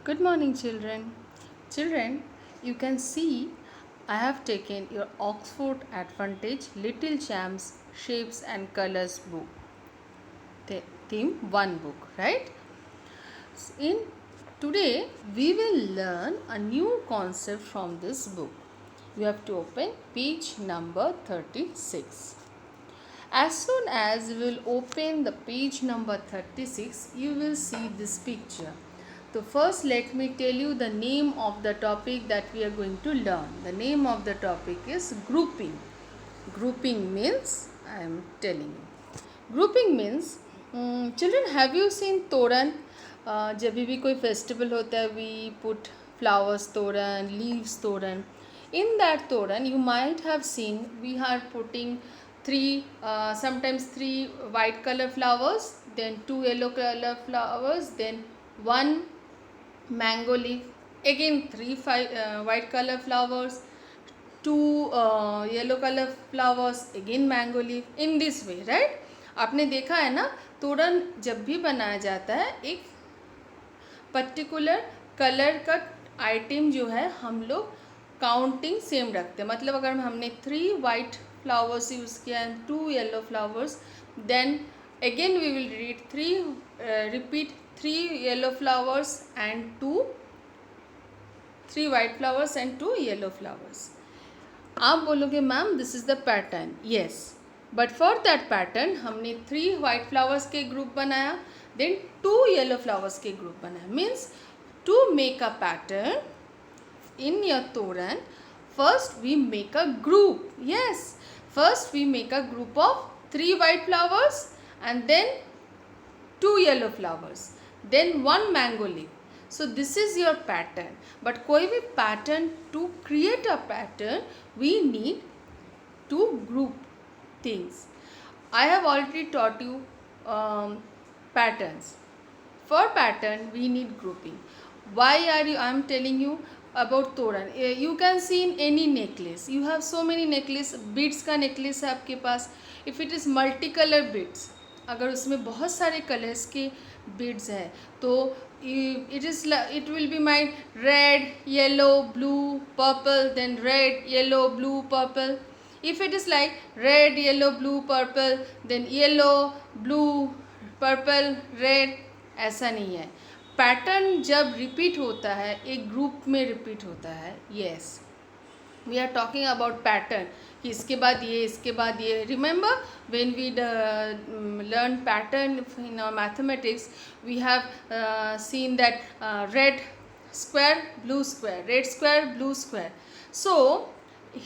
Good morning, children. Children, you can see I have taken your Oxford Advantage Little Champs Shapes and Colors book. Theme 1 book, right? In today we will learn a new concept from this book. You have to open page number 36. As soon as you will open the page number 36, you will see this picture. So first let me tell you the name of the topic that we are going to learn. The name of the topic is grouping. Grouping means, I am telling you. Grouping means, children, have you seen तोरण? जब भी कोई festival होता है we put flowers तोरण, leaves तोरण. In that तोरण you might have seen we are putting sometimes three white color flowers, then two yellow color flowers, then one mango leaf, again three white color flowers, two yellow color flowers, again mango leaf, in this way, right? आपने देखा है ना, तोरण जब भी बनाया जाता है एक पर्टिकुलर कलर का आइटम जो है हम लोग काउंटिंग सेम रखते हैं. मतलब अगर हमने 3 वाइट फ्लावर्स यूज़ किया and 2 yellow flowers, then again we will repeat 3 yellow flowers and 3 white flowers and 2 yellow flowers. आप बोलोगे ma'am this is the pattern. Yes, but for that pattern हमने 3 white flowers के group बनाया, then 2 yellow flowers के group बनाया. Means to make a pattern in your toran, first we make a group. Yes, first we make a group of 3 white flowers and then 2 yellow flowers, then 1 mango leaf. So this is your pattern. But कोई भी pattern, to create a pattern we need to group things. I have already taught you patterns. For pattern we need grouping. Why I am telling you about तोरण? You can see in any necklace. You have so many necklace. Beads का necklace है आपके पास. If it is multicolor beads, अगर उसमें बहुत सारे colours के beads है तो it will be my red, yellow, blue, purple, then red, yellow, blue, purple. If it is like red, yellow, blue, purple, then yellow, blue, purple, red, ऐसा नहीं है. पैटर्न जब रिपीट होता है एक ग्रुप में रिपीट होता है. Yes, we are talking about pattern कि इसके बाद ये, इसके बाद ये. Remember when we learn pattern in our mathematics, we have seen that red square, blue square, red square, blue square. So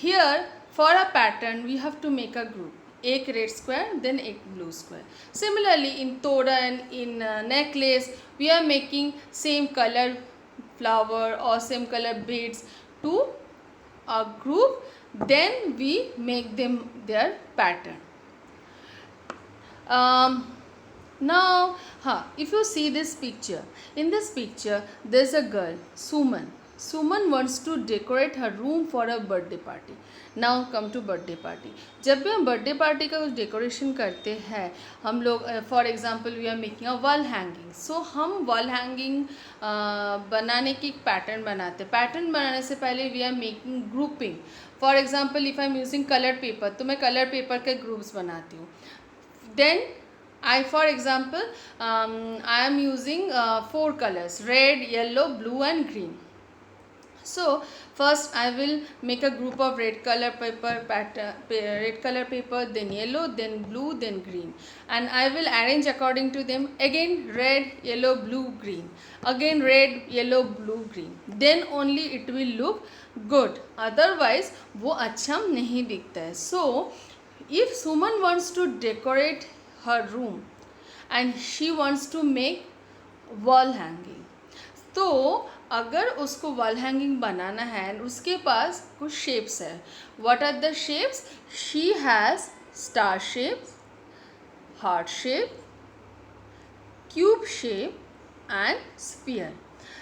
here for a pattern we have to make a group. एक red square then एक blue square. Similarly in toran, in necklace, we are making same colour flower or same color beads to a group, then we make them their pattern. Now if you see this picture, in this picture there is a girl, Suman wants to decorate her room for a birthday party. Now come to birthday party. जब भी हम birthday party का कुछ decoration करते हैं हम लोग, for example we are making a wall hanging. So हम वॉल हैंगिंग बनाने की पैटर्न बनाते हैं. पैटर्न बनाने से पहले we are making grouping. For example if I am using colour paper, तो मैं कलर पेपर के ग्रुप्स बनाती हूँ. Then for example, I am using 4 colors: red, yellow, blue and green. So first I will make a group of red color paper, then yellow, then blue, then green, and I will arrange according to them. Again red, yellow, blue, green, again red, yellow, blue, green. Then only it will look good, otherwise वो अच्छा नहीं दिखता है. So if Suman wants to decorate her room and she wants to make wall hanging, तो अगर उसको wall hanging बनाना है उसके पास कुछ शेप्स है. What are the shapes? She has star shape, heart shape, cube shape and sphere.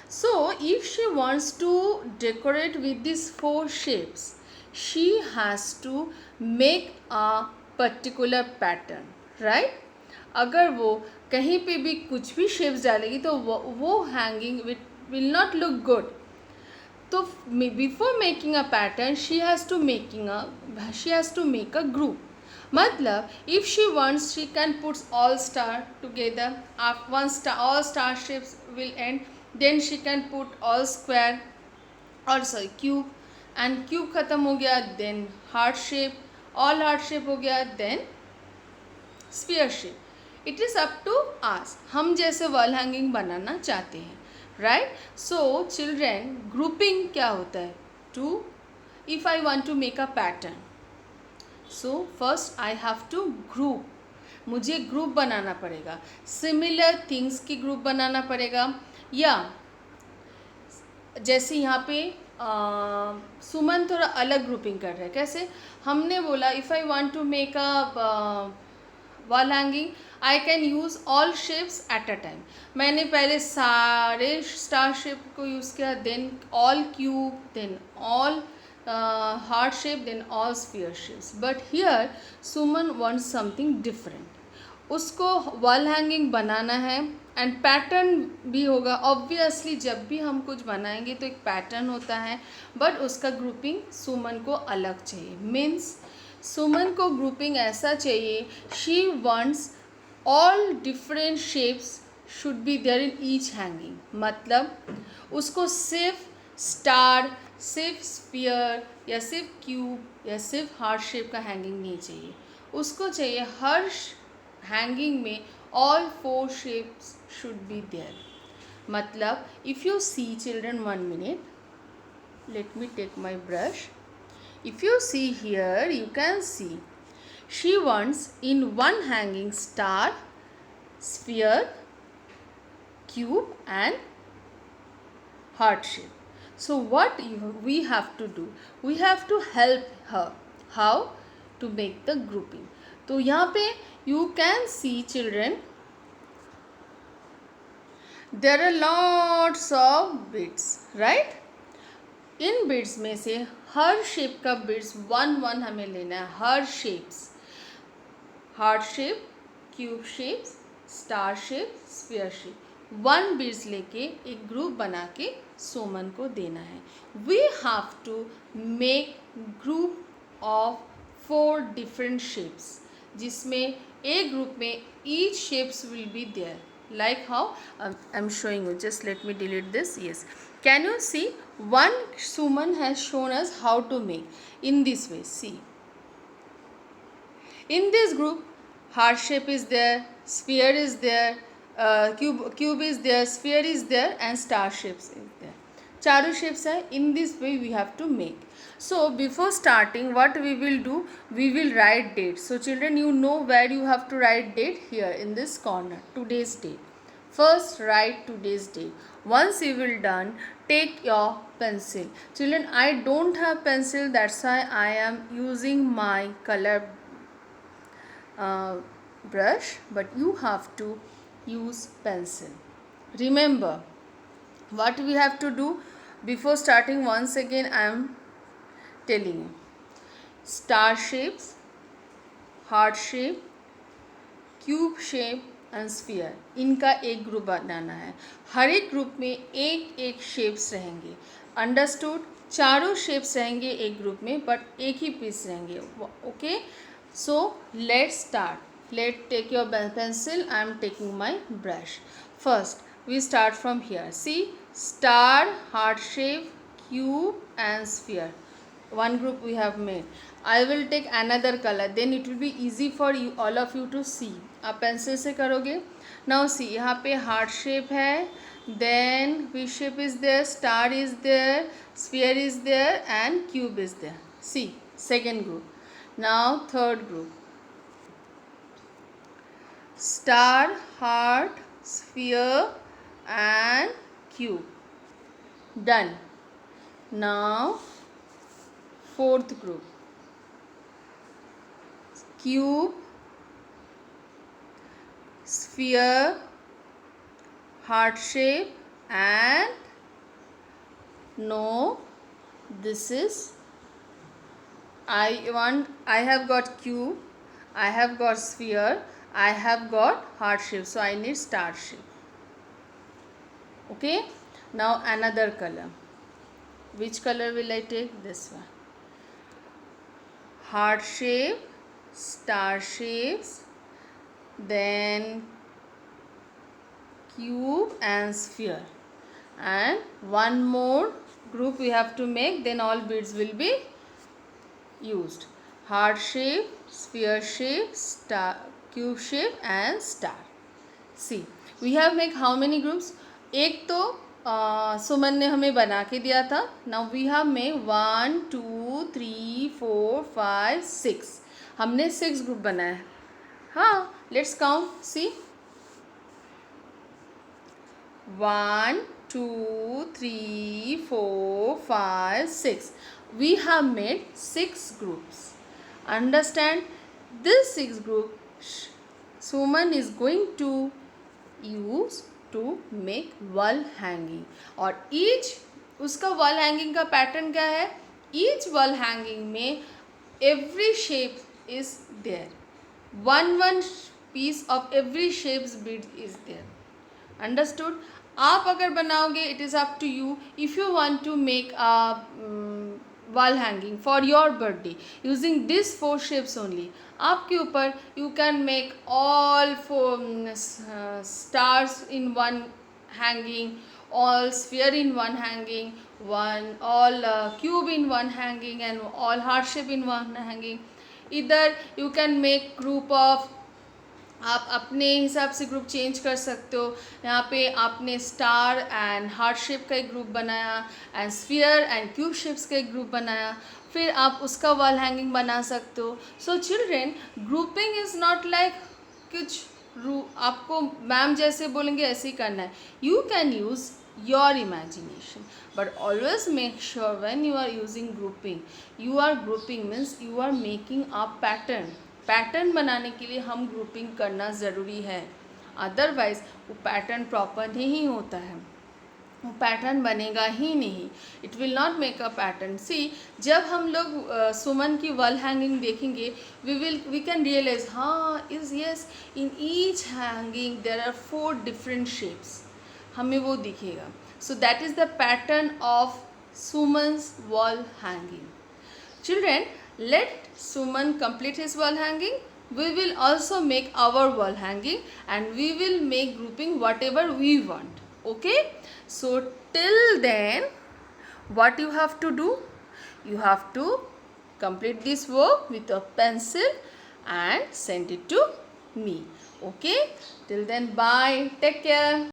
So if she wants to decorate with these 4 shapes, she has to make a particular pattern, right? अगर वो कहीं पे भी कुछ भी shapes डालेगी तो वो hanging with will not look good. So before making a pattern, she has to make a group. मतलब if she wants, she can put all star together. After one star, all star shapes will end. Then she can put all square, और sorry cube, and cube ख़त्म हो गया, then heart shape, all heart shape हो गया, then sphere shape. It is up to us, हम जैसे wall hanging बनाना चाहते हैं, राइट. सो चिल्ड्रेन, ग्रुपिंग क्या होता है? To if I want to make a pattern, so first I have to group. मुझे ग्रुप बनाना पड़ेगा, सिमिलर थिंग्स की ग्रुप बनाना पड़ेगा. या जैसे यहाँ पे सुमन थोड़ा अलग ग्रुपिंग कर रहे हैं. कैसे? हमने बोला if I want to make a wall hanging, I can use all shapes at a time. मैंने पहले सारे स्टार शेप को यूज़ किया, then all cube, then all heart shape, then all sphere shapes. But here Suman wants something different. उसको wall hanging बनाना है and pattern भी होगा. ऑब्वियसली जब भी हम कुछ बनाएंगे तो एक पैटर्न होता है, बट उसका ग्रुपिंग सुमन को अलग चाहिए. मीन्स सुमन को ग्रुपिंग ऐसा चाहिए, she wants all different shapes should be there in each hanging. मतलब उसको सिर्फ स्टार, सिर्फ स्फीयर या सिर्फ क्यूब या सिर्फ हार्ट शेप का हैंगिंग नहीं चाहिए. उसको चाहिए हर हैंगिंग में all four shapes should be there. मतलब if you see children, 1 minute, let me take my brush. If you see here, you can see she wants in one hanging star, sphere, cube and heart shape. So what we have to do, we have to help her how to make the grouping. तो यहाँ पे you can see children, there are lots of bits, right? In bits में से हर shape का bits 1-1 हमें लेना है. हर shapes, heart shape, cube shapes, star shape, sphere shape, 1 bits लेके एक ग्रुप बना के सुमन को देना है. We have to make group of 4 different shapes, जिसमें एक ग्रुप में each shapes will be there. Like how I'm showing you. Just let me delete this. Yes, can you see? One Suman has shown us how to make in this way. See, in this group, heart shape is there, sphere is there, cube is there, sphere is there, and star shapes is there. चारों shapes है. In this way we have to make. So before starting, what we will do, we will write date. So children, you know where you have to write date? Here in this corner, today's date. First write today's date. Once you will done, take your pencil. Children, I don't have pencil, that's why I am using my color brush, but you have to use pencil. Remember what we have to do before starting. Once again I am telling you, star shapes, heart shape, cube shape and sphere, इनका एक group बनाना है. हर एक ग्रुप में एक एक shapes रहेंगे. Understood? चारों शेप्स रहेंगे एक ग्रुप में, बट एक ही पीस रहेंगे. Okay, so let's start. Let take your pencil, I am taking my brush. First we start from here. See, star, heart shape, cube and sphere. One group we have made. I will take another color, then it will be easy for you, all of you to see. आप pencil से करोगे. Now see, यहाँ पे heart shape है, then V shape is there, star is there, sphere is there and cube is there. See, second group. Now third group. Star, heart, sphere and cube. Done. Now fourth group, cube, sphere, heart shape and no, this is I have got cube, I have got sphere, I have got heart shape, so I need star shape. Okay, Now another color. Which color will I take? This one. Heart shape, star shapes, then cube and sphere, and one more group we have to make, then all beads will be used. Heart shape, sphere shape, star, cube shape and star. See, we have make how many groups? एक तो सुमन ने हमें बना के दिया था. Now we have made 1 2 3 4 5 6. हमने 6 group बनाया. हाँ, let's count. See, 1 2 3 4 5 6. We have made 6 groups. Understand? This 6 group Suman is going to use to make wall hanging. और each उसका wall hanging का pattern क्या है? Each wall hanging में every shape is there. One piece of every shape's bead is there. Understood? आप अगर बनाओगे, it is up to you. If you want to make a wall hanging for your birthday using these 4 shapes only, आपके ऊपर you can make all 4 stars in one hanging, all sphere in one hanging, all cube in one hanging, and all heart shape in one hanging. Either you can make group of, आप अपने हिसाब से group change कर सकते हो. यहाँ पे आपने स्टार एंड हार्ट शेप का एक ग्रुप बनाया, and sphere and cube shapes का एक ग्रुप बनाया, फिर आप उसका वॉल हैंगिंग बना सकते हो. सो children, grouping is not like कुछ आपको मैम जैसे बोलेंगे ऐसे ही करना है. You can use your imagination, but always make sure when you are using grouping, grouping means you are making a pattern. Pattern बनाने के लिए हम ग्रुपिंग करना ज़रूरी है. अदरवाइज़ वो पैटर्न प्रॉपर नहीं होता है, वो पैटर्न बनेगा ही नहीं. It will not make a pattern. See, जब हम लोग सुमन की वॉल हैंगिंग देखेंगे, वी कैन रियलाइज, हाँ is yes, in each hanging there are 4 different shapes. हमें वो दिखेगा. So that is the pattern of Suman's wall hanging. Children, let Suman complete his wall hanging. We will also make our wall hanging, and we will make grouping whatever we want. Okay? So till then, what you have to do? You have to complete this work with a pencil and send it to me. Okay? Till then, bye. Take care.